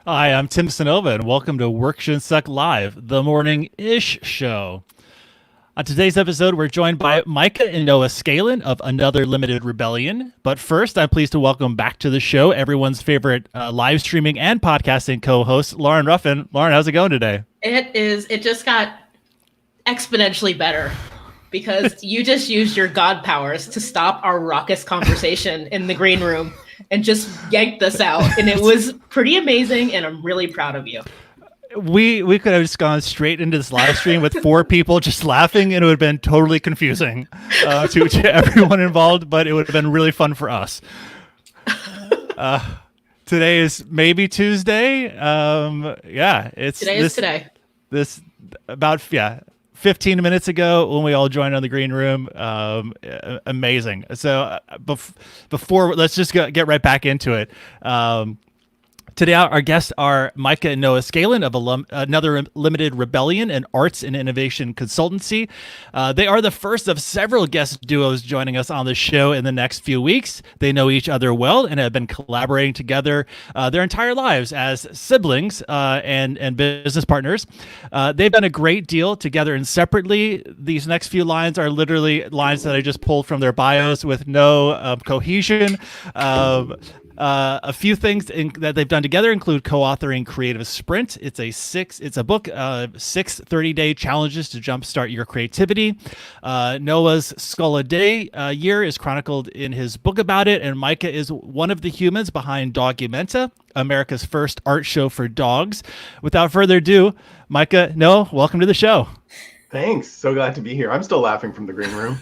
Hi, I'm Tim Sonova, and welcome to Work Shouldn't Suck Live, the morning-ish show. On today's episode, we're joined by Mica and Mica Scalin of Another Limited Rebellion. But first, I'm pleased to welcome back to the show everyone's favorite live streaming and podcasting co-host, Lauren Ruffin. Lauren, how's it going today? It just got exponentially better because you just used your god powers to stop our raucous conversation in the green room and just yanked us out. And it was pretty amazing, and I'm really proud of you. We could have just gone straight into this live stream with 4 people just laughing, and it would have been totally confusing to everyone involved, but it would have been really fun for us. Today is maybe Tuesday. Today. This about 15 minutes ago when we all joined on the green room. Amazing. So before, let's just get right back into it. Today, our guests are Mica and Mica Scalin of Another Limited Rebellion, an arts and innovation consultancy. They are the first of several guest duos joining us on the show in the next few weeks. They know each other well and have been collaborating together their entire lives as siblings and business partners. They've done a great deal together and separately. These next few lines are literally lines that I just pulled from their bios with no cohesion. A few things that they've done together include co-authoring Creative Sprint. It's a book, 6 30-day challenges to jumpstart your creativity. Noah's Skull a Day year is chronicled in his book about it, and Mica is one of the humans behind Dogumenta, America's first art show for dogs. Without further ado, Mica, Noah, welcome to the show. Thanks. So glad to be here. I'm still laughing from the green room.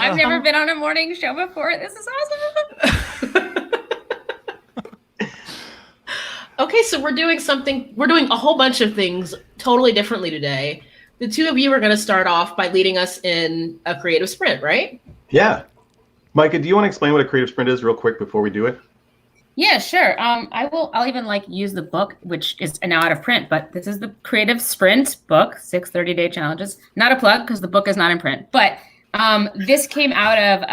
I've never been on a morning show before. This is awesome. Okay, so we're doing a whole bunch of things totally differently today. The two of you are going to start off by leading us in a creative sprint, right? Yeah. Mica, do you want to explain what a creative sprint is real quick before we do it? Yeah, sure. I'll even use the book, which is now out of print, but this is the Creative Sprint book, 6 30-day challenges. Not a plug because the book is not in print, but this came out of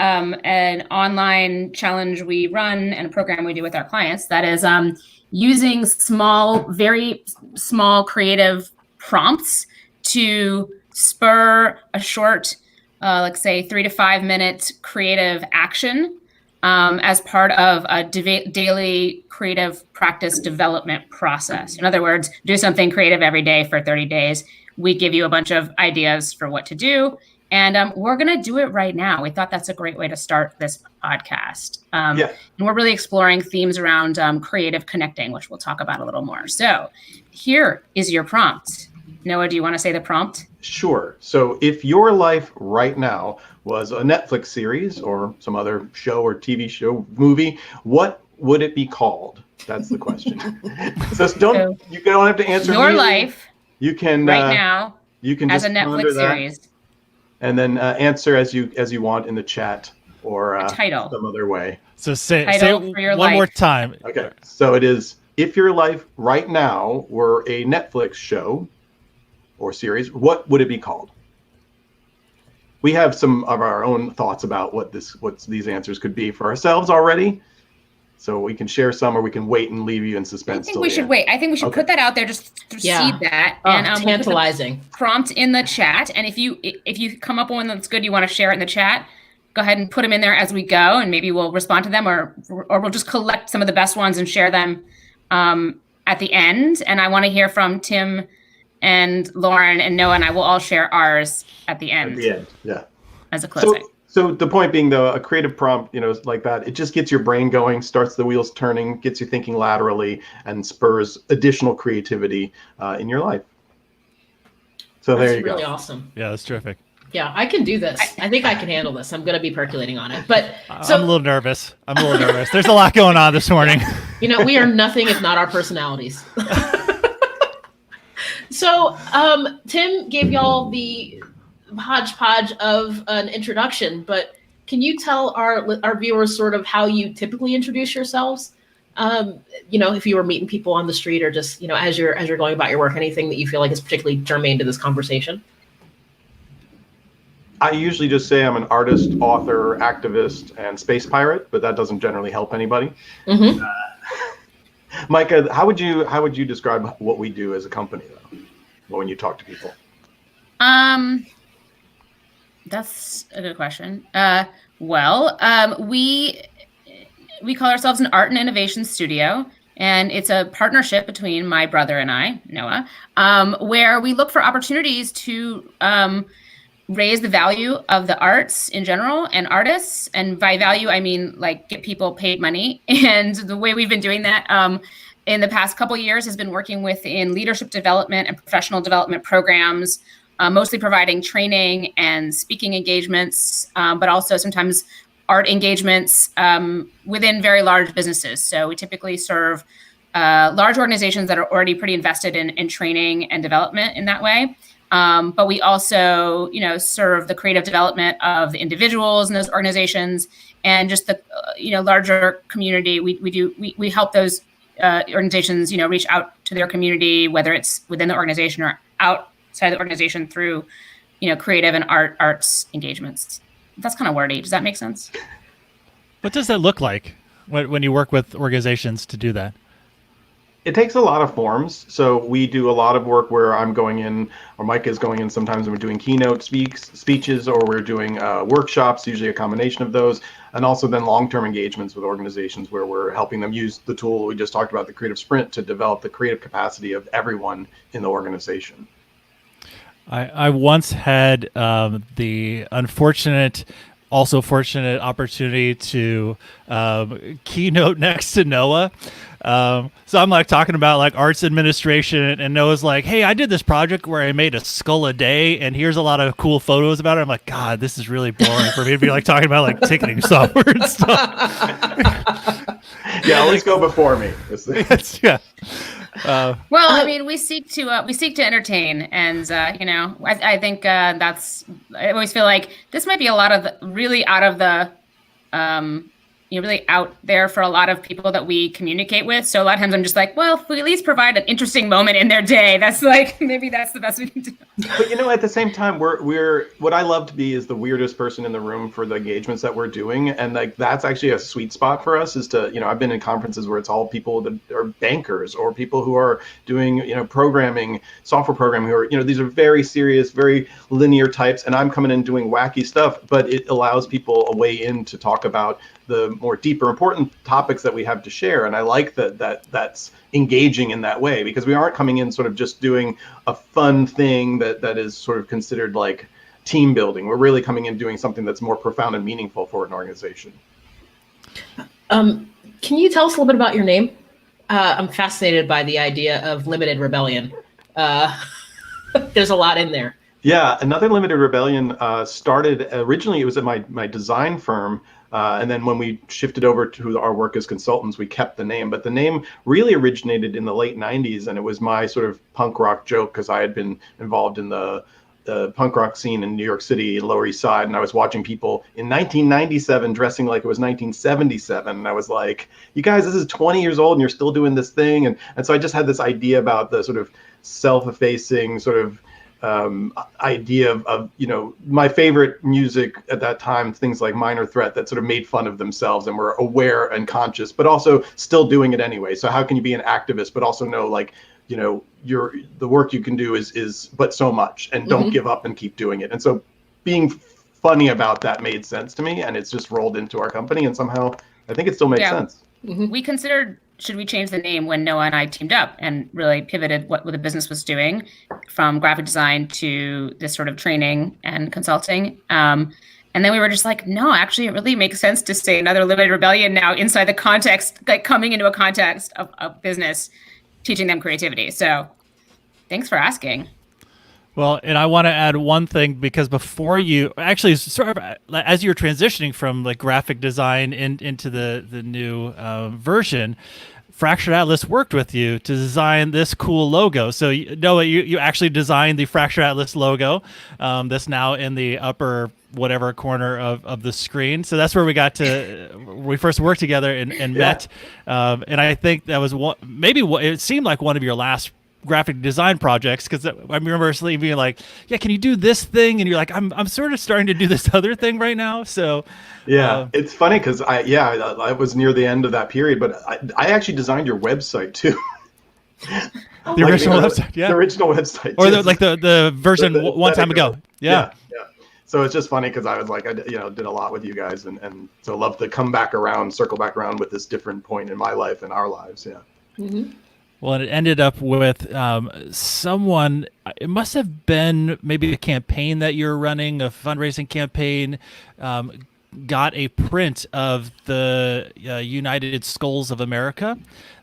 an online challenge we run and a program we do with our clients that is using very small creative prompts to spur a short, let's say 3 to 5 minute creative action as part of a daily creative practice development process. In other words, do something creative every day for 30 days. We give you a bunch of ideas for what to do. And we're going to do it right now. We thought that's a great way to start this podcast. And we're really exploring themes around creative connecting, which we'll talk about a little more. So here is your prompt. Noah, do you want to say the prompt? Sure. So if your life right now was a Netflix series or some other show or TV show, movie, what would it be called? That's the question. You don't have to answer your life. You can right now. You can as just a Netflix series. And then answer as you want in the chat or title some other way. So say one life. more time. Okay. So it is, if your life right now were a Netflix show or series, what would it be called? We have some of our own thoughts about what these answers could be for ourselves already. So we can share some, or we can wait and leave you in suspense. I think we should wait. I think we should put that out there, just to seed that. And tantalizing. We'll put the prompt in the chat. And if you come up with one that's good, you want to share it in the chat, go ahead and put them in there as we go, and maybe we'll respond to them, or we'll just collect some of the best ones and share them at the end. And I want to hear from Tim and Lauren and Noah, and I will all share ours at the end. At the end, yeah. As a closing. So the point being, though, a creative prompt, like that, it just gets your brain going, starts the wheels turning, gets you thinking laterally, and spurs additional creativity in your life. So there you go. That's really awesome. Yeah, that's terrific. Yeah, I can do this. I think I can handle this. I'm going to be percolating on it. But I'm a little nervous. There's a lot going on this morning. We are nothing if not our personalities. So Tim gave y'all the hodgepodge of an introduction, but can you tell our viewers sort of how you typically introduce yourselves? If you were meeting people on the street, or just, as you're going about your work, anything that you feel like is particularly germane to this conversation? I usually just say I'm an artist, author, activist, and space pirate, but that doesn't generally help anybody. Mm-hmm. Mica, how would you describe what we do as a company, though, when you talk to people? That's a good question. We call ourselves an art and innovation studio, and it's a partnership between my brother and I, Noah, where we look for opportunities to raise the value of the arts in general and artists. And by value, I mean like get people paid money. And the way we've been doing that in the past couple of years has been working within leadership development and professional development programs, mostly providing training and speaking engagements, but also sometimes art engagements within very large businesses. So we typically serve large organizations that are already pretty invested in training and development in that way. But we also, serve the creative development of the individuals in those organizations and just the, larger community. We help those organizations, reach out to their community, whether it's within the organization or outside the organization through, creative and arts engagements. That's kind of wordy. Does that make sense? What does that look like when you work with organizations to do that? It takes a lot of forms. So we do a lot of work where I'm going in, or Mike is going in sometimes, and we're doing keynote speeches, or we're doing workshops, usually a combination of those, and also then long-term engagements with organizations where we're helping them use the tool we just talked about, the creative sprint, to develop the creative capacity of everyone in the organization. I once had the unfortunate, also fortunate opportunity to keynote next to Noah. So I'm like talking about like arts administration, and Noah's like, hey, I did this project where I made a skull a day, and here's a lot of cool photos about it. I'm like, God, this is really boring for me to be like talking about like ticketing software and stuff. Yeah, always go before me. Yeah. Well, I mean, we seek to entertain, and I think that's. I always feel like this might be a lot of really out of the, really out there for a lot of people that we communicate with. So a lot of times I'm just like, well, if we at least provide an interesting moment in their day, that's like maybe that's the best we can do. But at the same time, we're what I love to be is the weirdest person in the room for the engagements that we're doing, and like that's actually a sweet spot for us. Is to I've been in conferences where it's all people that are bankers or people who are doing programming, software programming, who are these are very serious, very linear types, and I'm coming in doing wacky stuff, but it allows people a way in to talk about the more deeper, important topics that we have to share. And I like that's engaging in that way, because we aren't coming in sort of just doing a fun thing that is sort of considered like team building. We're really coming in doing something that's more profound and meaningful for an organization. Can you tell us a little bit about your name? I'm fascinated by the idea of limited rebellion. There's a lot in there. Yeah, Another Limited Rebellion started originally, it was at my design firm. And then when we shifted over to our work as consultants, we kept the name. But the name really originated in the late 90s, and it was my sort of punk rock joke, because I had been involved in the punk rock scene in New York City, Lower East Side, and I was watching people in 1997 dressing like it was 1977. And I was like, you guys, this is 20 years old and you're still doing this thing. And so I just had this idea about the sort of self-effacing sort of idea of my favorite music at that time, things like Minor Threat, that sort of made fun of themselves and were aware and conscious, but also still doing it anyway. So how can you be an activist but also know like the work you can do is but so much, and don't give up and keep doing it. And so being funny about that made sense to me, and it's just rolled into our company, and somehow I think it still makes sense. We considered, should we change the name, when Noah and I teamed up and really pivoted what the business was doing from graphic design to this sort of training and consulting. And then we were just like, no, actually, it really makes sense to say Another Limited Rebellion now inside the context, like coming into a context of business, teaching them creativity. So thanks for asking. Well, and I want to add one thing, because before you actually sort of as you're transitioning from like graphic design into the new version, Fractured Atlas worked with you to design this cool logo. So Noah, you actually designed the Fractured Atlas logo that's now in the upper whatever corner of the screen. So that's where we first worked together and met. And I think that was it seemed like one of your last graphic design projects, because I remember Celine being like, yeah, can you do this thing? And you're like, I'm sort of starting to do this other thing right now. So yeah, it's funny because I was near the end of that period, but I actually designed your website too. The original website, yeah. The original website. Or the version one time ago. Yeah. So it's just funny because I was like, I did a lot with you guys, and so love to come back around, circle back around with this different point in my life and our lives. Yeah. Mm-hmm. Well, and it ended up with someone. It must have been maybe a campaign that you're running, a fundraising campaign. Got a print of the United Skulls of America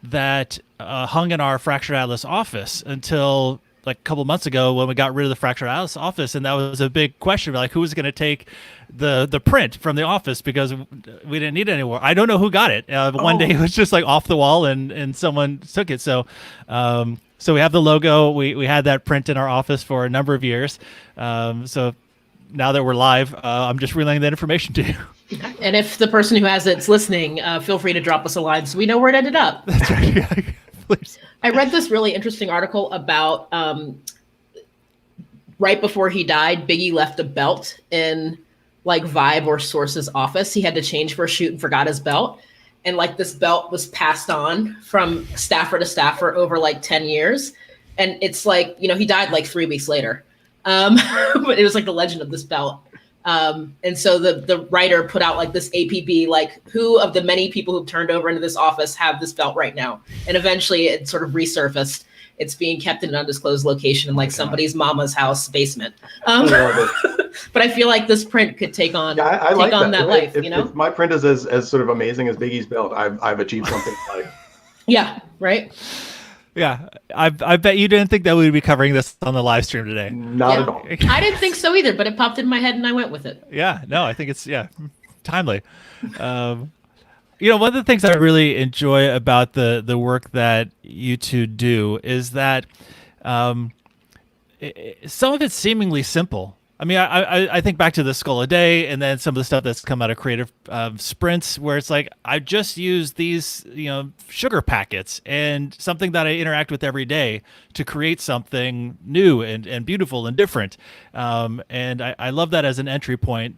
that hung in our Fractured Atlas office until like a couple months ago when we got rid of the Fractured Atlas office, and that was a big question, like who was going to take the print from the office because we didn't need it anymore. I don't know who got it. One day it was just like off the wall and someone took it. So so we have the logo. We had that print in our office for a number of years. So now that we're live, I'm just relaying that information to you. And if the person who has it's listening, feel free to drop us a line so we know where it ended up. That's right. Please. I read this really interesting article about right before he died, Biggie left a belt in like Vibe or Source's office. He had to change for a shoot and forgot his belt. And like this belt was passed on from staffer to staffer over like 10 years. And it's like, he died like 3 weeks later. But it was like the legend of this belt. And so the writer put out like this APB, like who of the many people who've turned over into this office have this belt right now? And eventually it sort of resurfaced. It's being kept in an undisclosed location in like somebody's mama's house basement. But I feel like this print could take on I like that life, If my print is as sort of amazing as Biggie's belt, I've achieved something like. Yeah, right. Yeah, I bet you didn't think that we would be covering this on the live stream today. Not at all. I didn't think so either, but it popped in my head and I went with it. Yeah, no, I think it's timely. One of the things I really enjoy about the work that you two do is that some of it's seemingly simple. I mean, I think back to the Skull a Day and then some of the stuff that's come out of creative sprints where it's like, I just use these, sugar packets and something that I interact with every day to create something new and beautiful and different. And I love that as an entry point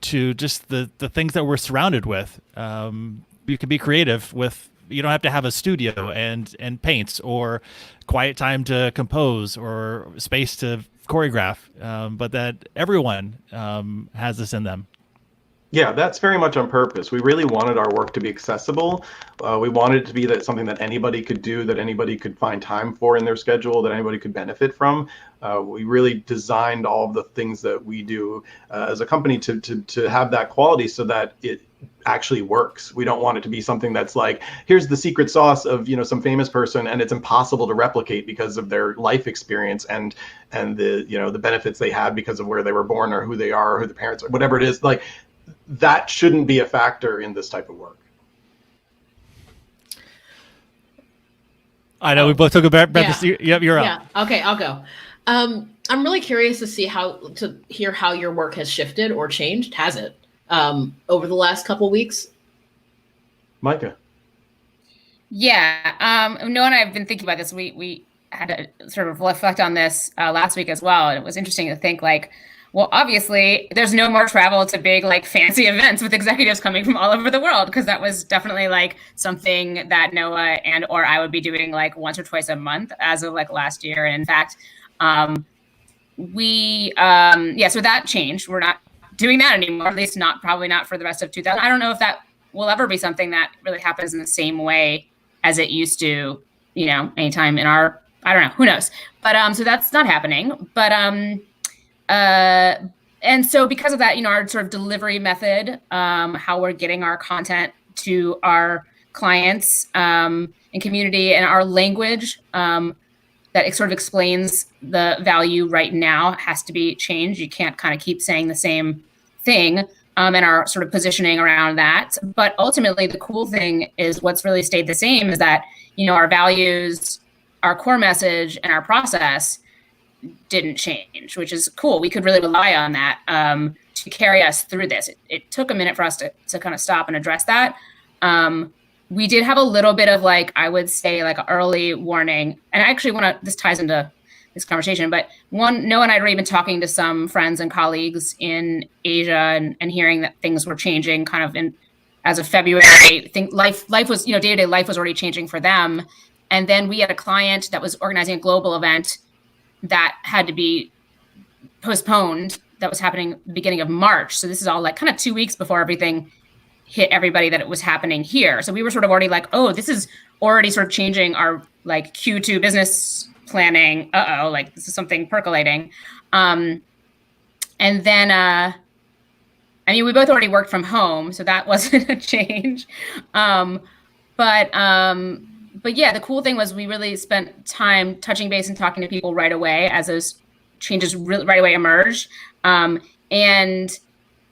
to just the things that we're surrounded with. You can be creative with, you don't have to have a studio and paints or quiet time to compose or space to choreograph, but that everyone has this in them. Yeah, that's very much on purpose. We really wanted our work to be accessible. We wanted it to be something that anybody could do, that anybody could find time for in their schedule, that anybody could benefit from. We really designed all of the things that we do as a company to have that quality so that it actually works. We don't want it to be something that's like, here's the secret sauce of some famous person and it's impossible to replicate because of their life experience and the the benefits they had because of where they were born or who they are or who the parents are, whatever it is. Like, that shouldn't be a factor in this type of work. I know we both took a breath. Yep, you're up. Yeah. Okay, I'll go. I'm really curious to hear how your work has shifted or changed. Has it over the last couple weeks? Mica. Yeah. Noah and I have been thinking about this. We had to sort of reflect on this last week as well, and it was interesting to think like, well, obviously, there's no more travel to big, like, fancy events with executives coming from all over the world, because that was definitely, like, something that Noah or I would be doing, like, once or twice a month as of, like, last year. And in fact, so that changed. We're not doing that anymore, at least probably not for the rest of 2000. I don't know if that will ever be something that really happens in the same way as it used to, anytime in I don't know, who knows. But so that's not happening. But and so because of that, our sort of delivery method, how we're getting our content to our clients and community, and our language that it sort of explains the value right now has to be changed. You can't kind of keep saying the same thing, and our sort of positioning around that. But ultimately, the cool thing is what's really stayed the same is that, our values, our core message, and our process didn't change, which is cool. We could really rely on that to carry us through this. It took a minute for us to kind of stop and address that. we did have a little bit of like, I would say like early warning. And I actually this ties into this conversation, but Noah and I had already been talking to some friends and colleagues in Asia and hearing that things were changing kind of as of February. I think life was, day-to-day life was already changing for them. And then we had a client that was organizing a global event that had to be postponed. That was happening beginning of March. So this is all like kind of 2 weeks before everything hit everybody that it was happening here. So we were sort of already like, oh, this is already sort of changing our like Q2 business planning. Like this is something percolating. And then, we both already worked from home, so that wasn't a change. But yeah, the cool thing was we really spent time touching base and talking to people right away as those changes right away emerged. And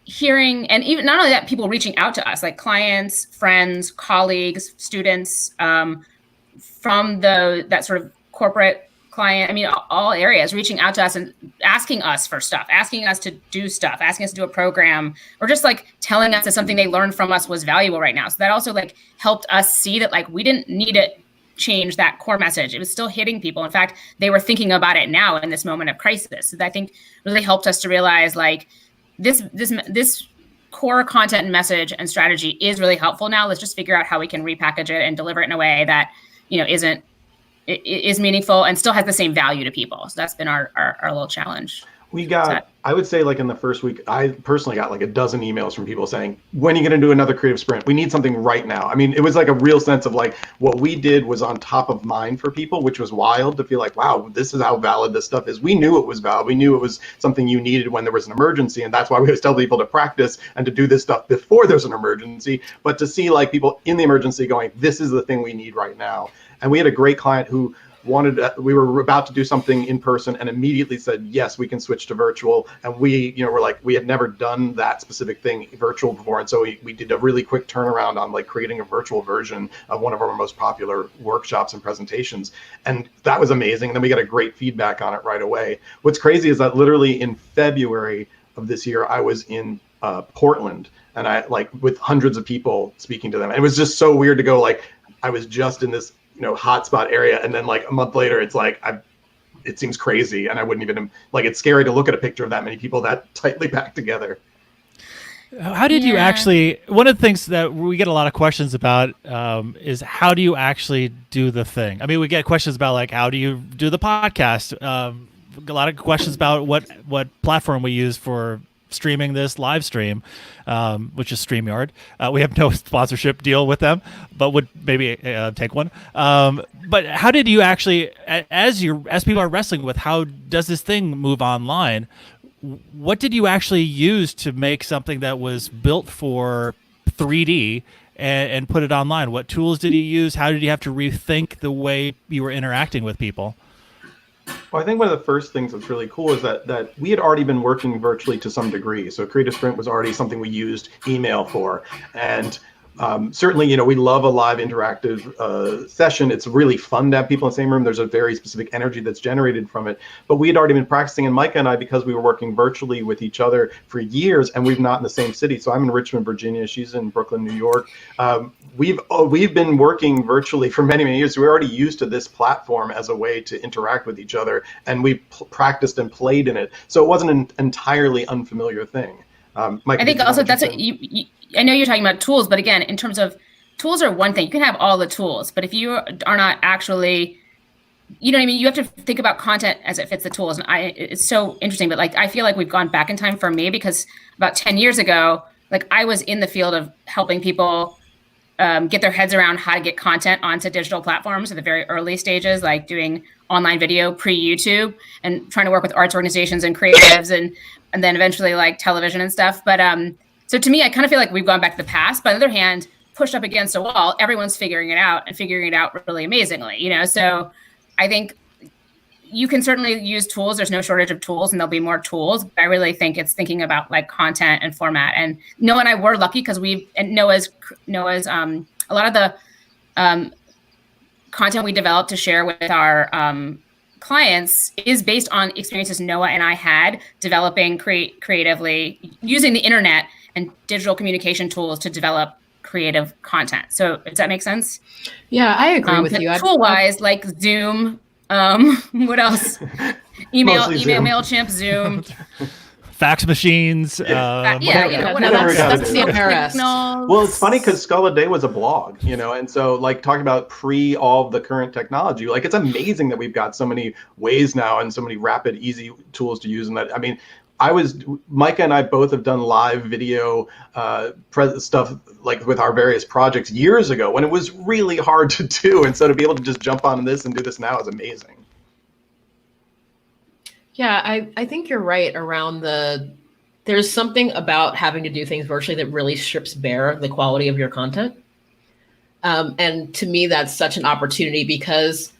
hearing, and even not only that, people reaching out to us, like clients, friends, colleagues, students, from that sort of corporate client, all areas, reaching out to us and asking us for stuff, asking us to do stuff, asking us to do a program, or just like telling us that something they learned from us was valuable right now. So that also like helped us see that like we didn't need to change that core message. It was still hitting people. In fact, they were thinking about it now in this moment of crisis. So that I think really helped us to realize like this core content and message and strategy is really helpful now. Let's just figure out how we can repackage it and deliver it in a way that, is meaningful and still has the same value to people. So that's been our little challenge. We got, I would say like in the first week, I personally got like a dozen emails from people saying, when are you going to do another creative sprint? We need something right now. It was like a real sense of like what we did was on top of mind for people, which was wild to feel like, wow, this is how valid this stuff is. We knew it was valid. We knew it was something you needed when there was an emergency. And that's why we always tell people to practice and to do this stuff before there's an emergency. But to see like people in the emergency going, this is the thing we need right now. And we had a great client who we were about to do something in person and immediately said, yes, we can switch to virtual. And we, were like, we had never done that specific thing virtual before. And so we did a really quick turnaround on like creating a virtual version of one of our most popular workshops and presentations. And that was amazing. And then we got a great feedback on it right away. What's crazy is that literally in February of this year, I was in Portland and I like with hundreds of people speaking to them. And it was just so weird to go like, I was just in this hotspot area, and then like a month later it's like it seems crazy, and I wouldn't even like, it's scary to look at a picture of that many people that tightly packed together. How did you actually, one of the things that we get a lot of questions about is how do you actually do the thing? We get questions about like, how do you do the podcast? A lot of questions about what platform we use for streaming this live stream, which is StreamYard. We have no sponsorship deal with them, but would maybe take one. But how did you actually, as people are wrestling with how does this thing move online, what did you actually use to make something that was built for 3D and put it online? What tools did you use? How did you have to rethink the way you were interacting with people? Well, I think one of the first things that's really cool is that we had already been working virtually to some degree. So Creative Sprint was already something we used email for. And certainly, we love a live interactive session. It's really fun to have people in the same room. There's a very specific energy that's generated from it. But we had already been practicing, and Mica and I, because we were working virtually with each other for years, and we're not in the same city. So I'm in Richmond, Virginia. She's in Brooklyn, New York. We've been working virtually for many, many years. So we're already used to this platform as a way to interact with each other, and we practiced and played in it. So it wasn't an entirely unfamiliar thing. Mica, I think also that's I know you're talking about tools, but again, in terms of tools are one thing. You can have all the tools, but if you are not actually, you have to think about content as it fits the tools. And it's so interesting, but like, I feel like we've gone back in time for me, because about 10 years ago, like I was in the field of helping people get their heads around how to get content onto digital platforms at the very early stages, like doing online video pre-YouTube and trying to work with arts organizations and creatives and then eventually like television and stuff. But so to me, I kind of feel like we've gone back to the past. But on the other hand, pushed up against a wall, everyone's figuring it out and figuring it out really amazingly, So I think you can certainly use tools. There's no shortage of tools, and there'll be more tools. But I really think it's thinking about like content and format. And Noah and I were lucky because Noah's a lot of the content we developed to share with our clients is based on experiences Noah and I had developing creatively using the internet and digital communication tools to develop creative content. So does that make sense? Yeah, I agree with you. Tool wise, like Zoom, what else? Email, MailChimp, Zoom. Fax machines. Whatever. That's the embarrassed. Well, it's funny because Skull a Day was a blog, and so like talking about pre all the current technology, like it's amazing that we've got so many ways now and so many rapid, easy tools to use. And that, I mean, Mica and I both have done live video stuff like with our various projects years ago when it was really hard to do. And so to be able to just jump on this and do this now is amazing. Yeah, I think you're right around there's something about having to do things virtually that really strips bare the quality of your content. And to me, that's such an opportunity because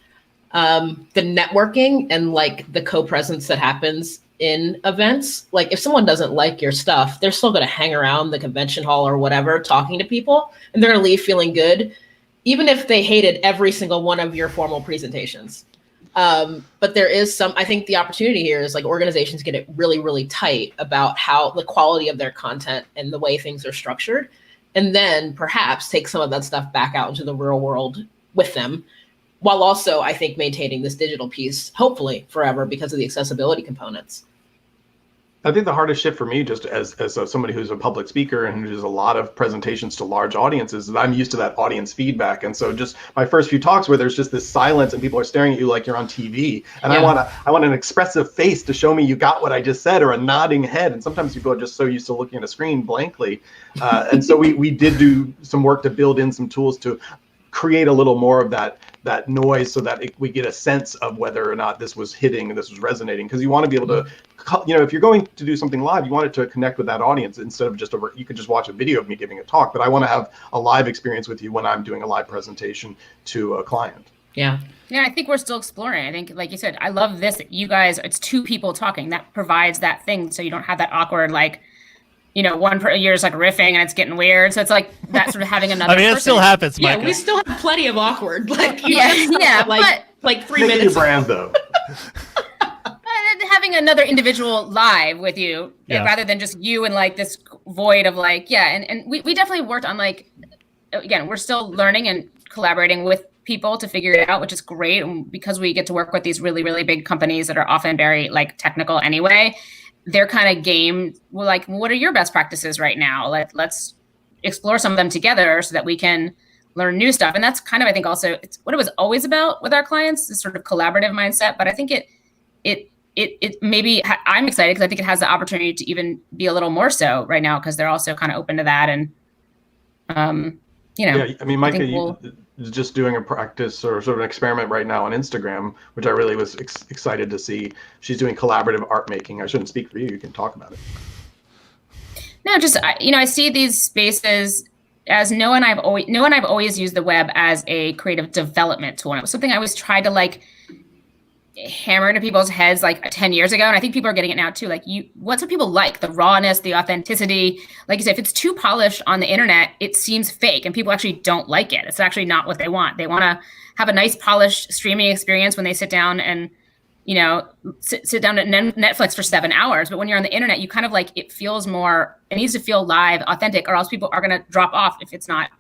the networking and like the co-presence that happens in events, like if someone doesn't like your stuff, they're still going to hang around the convention hall or whatever, talking to people, and they're going to leave feeling good, even if they hated every single one of your formal presentations. But there is I think the opportunity here is like organizations get it really, really tight about how the quality of their content and the way things are structured, and then perhaps take some of that stuff back out into the real world with them, while also, I think, maintaining this digital piece, hopefully forever because of the accessibility components. I think the hardest shift for me, just as somebody who's a public speaker and who does a lot of presentations to large audiences, is I'm used to that audience feedback. And so just my first few talks where there's just this silence and people are staring at you like you're on TV. And I want an expressive face to show me you got what I just said, or a nodding head. And sometimes people are just so used to looking at a screen blankly. And so we did do some work to build in some tools to create a little more of that noise so that we get a sense of whether or not this was hitting and this was resonating. Because you want to be able to, if you're going to do something live, you want it to connect with that audience instead of you could just watch a video of me giving a talk, but I want to have a live experience with you when I'm doing a live presentation to a client. Yeah, I think we're still exploring. I think, like you said, I love this. You guys, it's two people talking. That provides that thing so you don't have that awkward, like, you're just like riffing and it's getting weird. So it's like that sort of having another I mean, person. It still happens, Mica. Yeah, we still have plenty of awkward. Like, like 3 Make minutes. your brand, though. Having another individual live with you rather than just you and like this void of like, and we definitely worked on like, again, we're still learning and collaborating with people to figure it out, which is great. And because we get to work with these really, really big companies that are often very like technical anyway, they're kind of game. Well, like, what are your best practices right now? Let's explore some of them together so that we can learn new stuff. And that's kind of, I think, also it's what it was always about with our clients, this sort of collaborative mindset. But I think it maybe I'm excited because I think it has the opportunity to even be a little more so right now because they're also kind of open to that. And Yeah, I mean, Mica, is just doing a practice or sort of an experiment right now on Instagram, which I really was excited to see. She's doing collaborative art making. I shouldn't speak for you. You can talk about it. No, just, I see these spaces as Noah and I've always used the web as a creative development tool. And it was something I always tried to like hammer into people's heads like 10 years ago. And I think people are getting it now too. Like what's what people like? The rawness, the authenticity. Like you said, if it's too polished on the internet, it seems fake and people actually don't like it. It's actually not what they want. They want to have a nice polished streaming experience when they sit down and, sit down at Netflix for 7 hours. But when you're on the internet, you kind of like, it needs to feel live, authentic, or else people are going to drop off if it's not,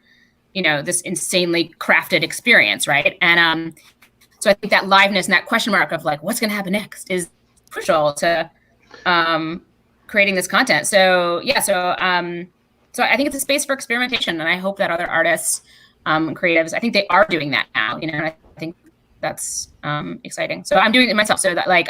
this insanely crafted experience. Right. And, so I think that liveness and that question mark of like, what's going to happen next is crucial to creating this content. So so I think it's a space for experimentation, and I hope that other artists, creatives, I think they are doing that now. And I think that's exciting. So I'm doing it myself. So that like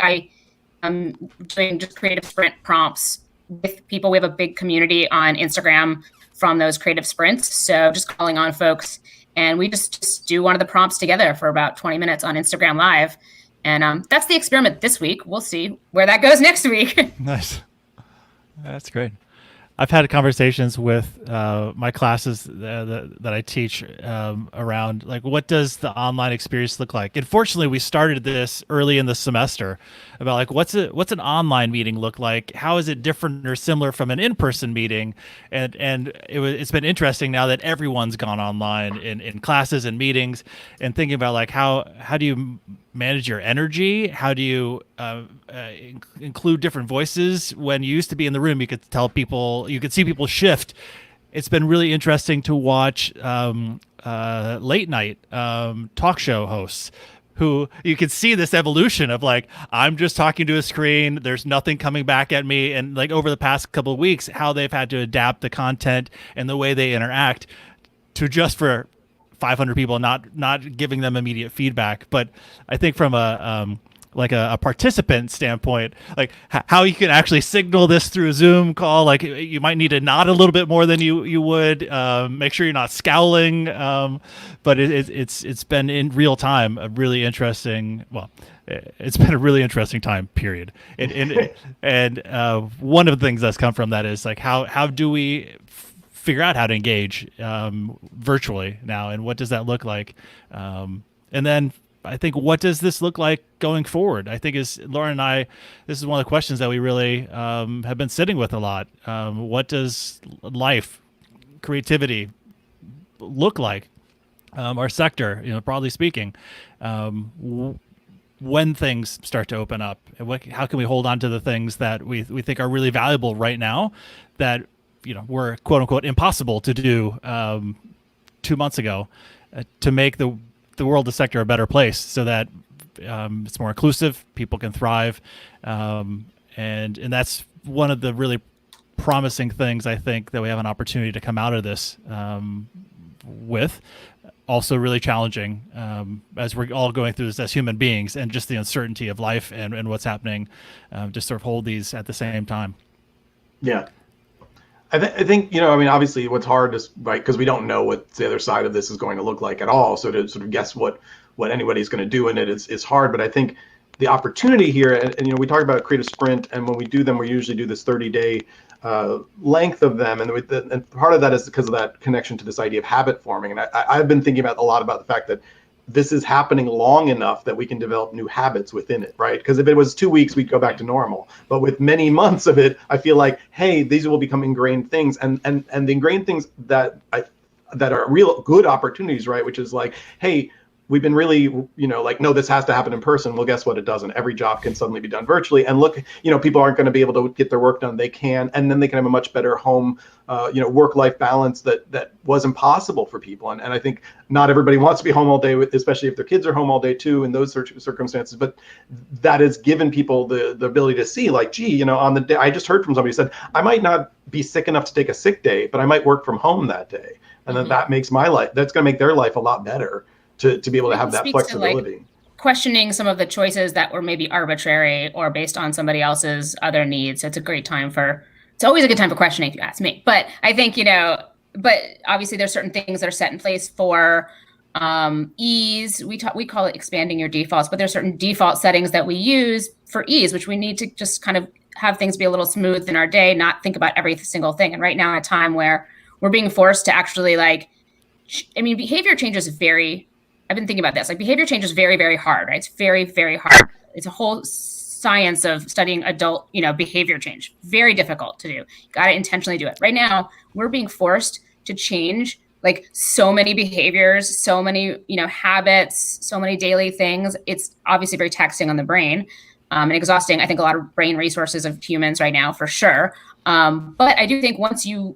I'm doing just creative sprint prompts with people. We have a big community on Instagram from those creative sprints. So just calling on folks. And we just do one of the prompts together for about 20 minutes on Instagram Live. And that's the experiment this week. We'll see where that goes next week. Nice. That's great. I've had conversations with my classes that I teach around like, what does the online experience look like? And fortunately, we started this early in the semester about like, what's an online meeting look like? How is it different or similar from an in-person meeting? And it's been interesting now that everyone's gone online in classes and meetings, and thinking about like, how do you manage your energy? How do you include different voices? When you used to be in the room, you could see people shift it's been really interesting to watch late night talk show hosts who you can see this evolution of like, I'm just talking to a screen, there's nothing coming back at me. And like over the past couple of weeks, how they've had to adapt the content and the way they interact to just for 500 people, not giving them immediate feedback. But I think from a participant standpoint, like how you can actually signal this through a Zoom call, like you might need to nod a little bit more than you would, make sure you're not scowling. But it's been in real time, a really interesting, it's been a really interesting time period. And one of the things that's come from that is like, how do we figure out how to engage virtually now, and what does that look like? And then I think, what does this look like going forward? I think is Lauren and I, this is one of the questions that we really have been sitting with a lot. What does life, creativity look like? Our sector, broadly speaking, when things start to open up, and how can we hold on to the things that we think are really valuable right now that were quote unquote impossible to do 2 months ago, to make the world, the sector, a better place, so that it's more inclusive, people can thrive, and that's one of the really promising things I think that we have an opportunity to come out of this with. Also really challenging as we're all going through this as human beings, and just the uncertainty of life and what's happening, just sort of hold these at the same time. Yeah. I think, obviously what's hard is, right, because we don't know what the other side of this is going to look like at all. So to sort of guess what anybody's going to do in it is hard. But I think the opportunity here, and we talk about a creative sprint, and when we do them, we usually do this 30-day length of them. And part of that is because of that connection to this idea of habit forming. And I've been thinking a lot about the fact that this is happening long enough that we can develop new habits within it, right? Because if it was 2 weeks, we'd go back to normal. But with many months of it, I feel like, hey, these will become ingrained things, and the ingrained things that are real good opportunities, right? Which is like, hey, we've been really, no, this has to happen in person. Well, guess what? It doesn't. Every job can suddenly be done virtually. And look, people aren't going to be able to get their work done. They can, and then they can have a much better home, work-life balance that wasn't possible for people. And I think not everybody wants to be home all day, especially if their kids are home all day too, in those circumstances. But that has given people the ability to see, like, gee, on the day, I just heard from somebody who said, I might not be sick enough to take a sick day, but I might work from home that day. And then that makes that's going to make their life a lot better. To be able to have that flexibility. Questioning some of the choices that were maybe arbitrary or based on somebody else's other needs. It's a great time it's always a good time for questioning, if you ask me. But I think, but obviously there's certain things that are set in place for ease. We call it expanding your defaults, but there's certain default settings that we use for ease, which we need to just kind of have things be a little smooth in our day, not think about every single thing. And right now, at a time where we're being forced to actually behavior change is I've been thinking about this. Like, behavior change is very, very hard, right? It's very, very hard. It's a whole science of studying adult, behavior change. Very difficult to do. You got to intentionally do it. Right now, we're being forced to change like so many behaviors, so many, habits, so many daily things. It's obviously very taxing on the brain and exhausting. I think a lot of brain resources of humans right now, for sure. But I do think once you've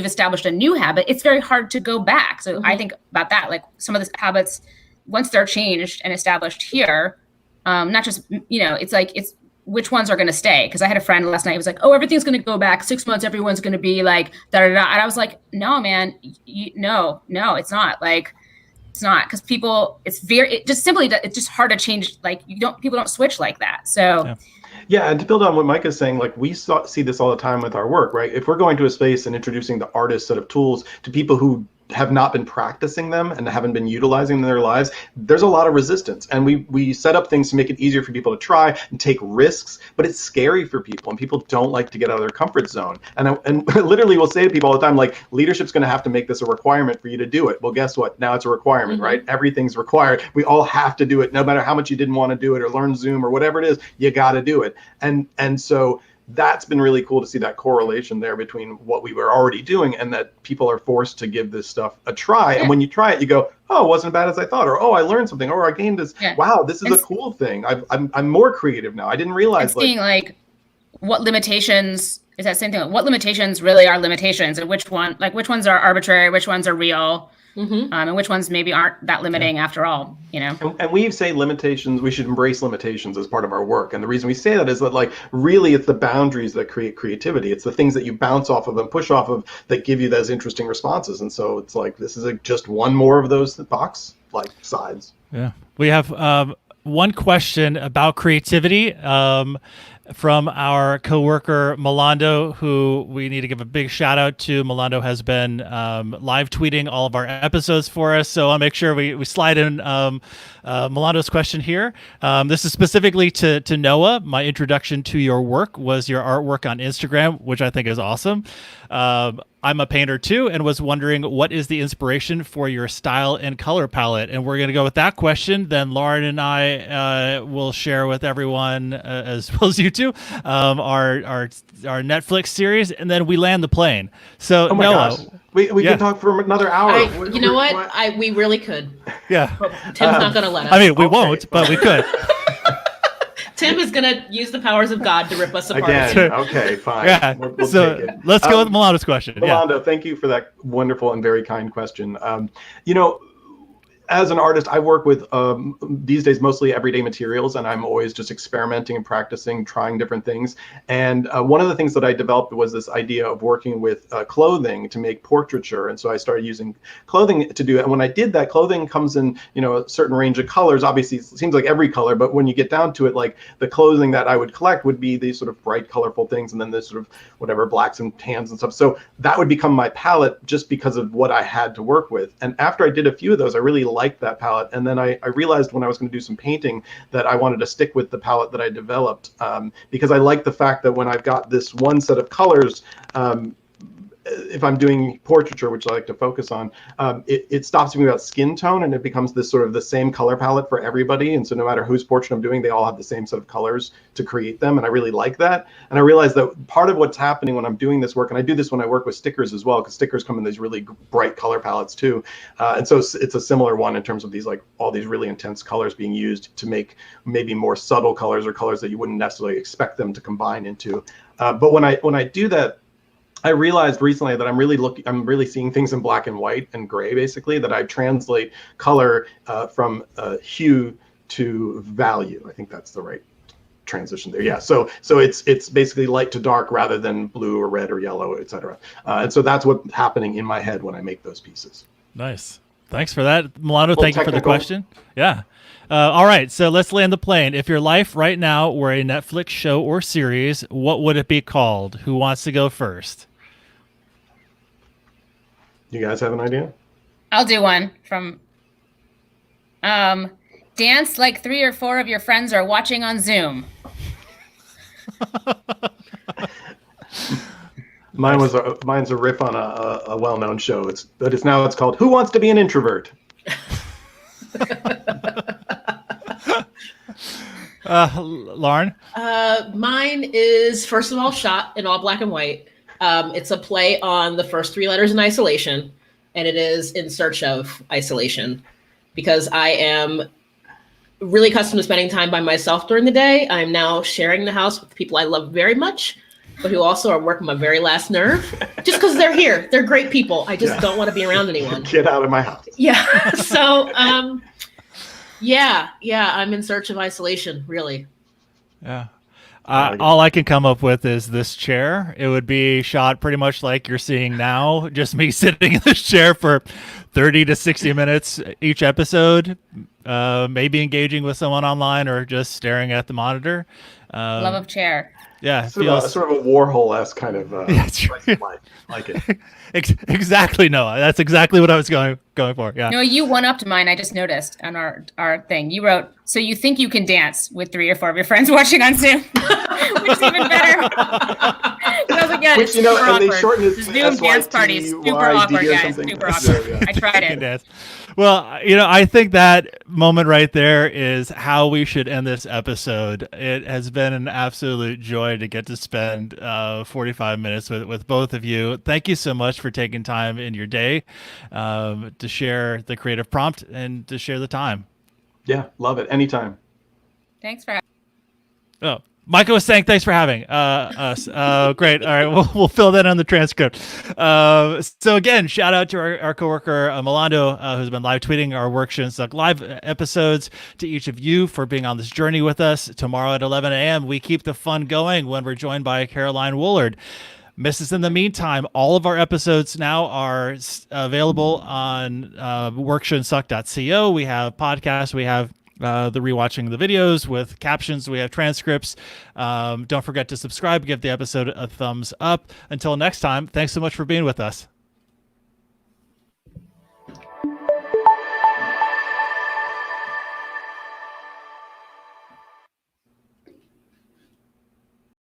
established a new habit, it's very hard to go back. So I think about that, like some of the habits, once they're changed and established here, not just, it's which ones are going to stay. Cause I had a friend last night who was like, oh, everything's going to go back 6 months. Everyone's going to be like, da, da, da. And I was like, no, man, no, it's not. Like, it's not, because people, it's just hard to change. Like, people don't switch like that. So yeah, and to build on what Mike is saying, like, we see this all the time with our work, right? If we're going to a space and introducing the artist set of tools to people who have not been practicing them and haven't been utilizing them in their lives, there's a lot of resistance. And we set up things to make it easier for people to try and take risks, but it's scary for people, and people don't like to get out of their comfort zone. And literally we'll say to people all the time, like, leadership's going to have to make this a requirement for you to do it. Well, guess what? Now it's a requirement, right? Everything's required. We all have to do it. No matter how much you didn't want to do it or learn Zoom or whatever it is, you got to do it. And so that's been really cool to see that correlation there between what we were already doing and that people are forced to give this stuff a try. Yeah. And when you try it, you go, oh, it wasn't as bad as I thought, or, oh, I learned something, or I gained this. Yeah. Wow, this is a cool thing. I'm more creative now. I didn't realize. It's being like what limitations is that same thing? What limitations really are limitations, and which ones are arbitrary, which ones are real, and which ones maybe aren't that limiting after all, And we say limitations, we should embrace limitations as part of our work. And the reason we say that is that, like, really it's the boundaries that create creativity. It's the things that you bounce off of and push off of that give you those interesting responses. And so it's like, this is just one more of those box, like, sides. Yeah. We have one question about creativity from our coworker Milando, who we need to give a big shout out to. Milando has been live tweeting all of our episodes for us, so I'll make sure we slide in Milando's question here. This is specifically to Noah. My introduction to your work was your artwork on Instagram, which I think is awesome. I'm a painter too, and was wondering, what is the inspiration for your style and color palette? And we're going to go with that question. Then Lauren and I will share with everyone, as well as you two, our Netflix series, and then we land the plane. So oh my Noah, gosh, we can talk for another hour. You know what? We really could. Yeah, But Tim's not going to let us. I mean, we won't, but we could. Tim is going to use the powers of God to rip us apart. Again, okay, fine. Yeah, We'll so take it. let's go with Milando's question. Milando, thank you for that wonderful and very kind question. As an artist, I work with these days mostly everyday materials, and I'm always just experimenting and practicing, trying different things. And one of the things that I developed was this idea of working with clothing to make portraiture. And so I started using clothing to do it. And when I did that, clothing comes in, a certain range of colors. Obviously, it seems like every color, but when you get down to it, like the clothing that I would collect would be these sort of bright, colorful things, and then this sort of whatever blacks and tans and stuff. So that would become my palette just because of what I had to work with. And after I did a few of those, I really liked that palette. And then I realized when I was going to do some painting that I wanted to stick with the palette that I developed, because I like the fact that when I've got this one set of colors, if I'm doing portraiture, which I like to focus on, it stops me about skin tone, and it becomes this sort of the same color palette for everybody. And so no matter whose portrait I'm doing, they all have the same set of colors to create them. And I really like that. And I realized that part of what's happening when I'm doing this work, and I do this when I work with stickers as well, because stickers come in these really bright color palettes too. And so it's a similar one in terms of these, like, all these really intense colors being used to make maybe more subtle colors or colors that you wouldn't necessarily expect them to combine into. But when I do that, I realized recently that I'm really seeing things in black and white and gray, basically, that I translate color from hue to value. I think that's the right transition there. Yeah. So it's basically light to dark rather than blue or red or yellow, etc. And so that's what's happening in my head when I make those pieces. Nice. Thanks for that, Milano. Thank you for the technical. question. Yeah. All right. So let's land the plane. If your life right now were a Netflix show or series, what would it be called? Who wants to go first? You guys have an idea? I'll do one from dance like 3 or 4 of your friends are watching on Zoom. Mine's a riff on a well-known show. It's called Who Wants to Be an Introvert? Lauren? Mine is, first of all, shot in all black and white. It's a play on the first 3 letters in isolation, and it is In Search of Isolation, because I am really accustomed to spending time by myself during the day. I'm now sharing the house with people I love very much, but who also are working my very last nerve, just because they're here. They're great people. I just don't want to be around anyone. Get out of my house. Yeah. So, I'm in search of isolation, really. Yeah. All I can come up with is this chair. It would be shot pretty much like you're seeing now, just me sitting in this chair for 30 to 60 minutes each episode, maybe engaging with someone online or just staring at the monitor. Love of chair. Yeah, Sort of a Warhol-esque kind of like it. Exactly, Noah. That's exactly what I was going for. Yeah. No, you one-upped mine. I just noticed on our thing. You wrote, so you think you can dance with 3 or 4 of your friends watching on Zoom, which is even better. I was like, yeah, it's super awkward. And they shorten it to Zoom dance parties, super awkward, guys. Super awkward. Yeah. I tried it. Well, I think that moment right there is how we should end this episode. It has been an absolute joy to get to spend 45 minutes with both of you. Thank you so much for taking time in your day to share the creative prompt and to share the time. Yeah, love it. Anytime. Thanks for having me. Oh, Micah was saying thanks for having us. Great. All right, we'll fill that on the transcript. So again, shout out to our coworker Milando, who's been live tweeting our Workshow Suck live episodes. To each of you for being on this journey with us. Tomorrow at 11 a.m., we keep the fun going when we're joined by Caroline Woolard. Misses in the meantime, all of our episodes now are available on workshowsuck.co. We have podcasts. We have the rewatching the videos with captions. We have transcripts. Don't forget to subscribe. Give the episode a thumbs up. Until next time, thanks so much for being with us.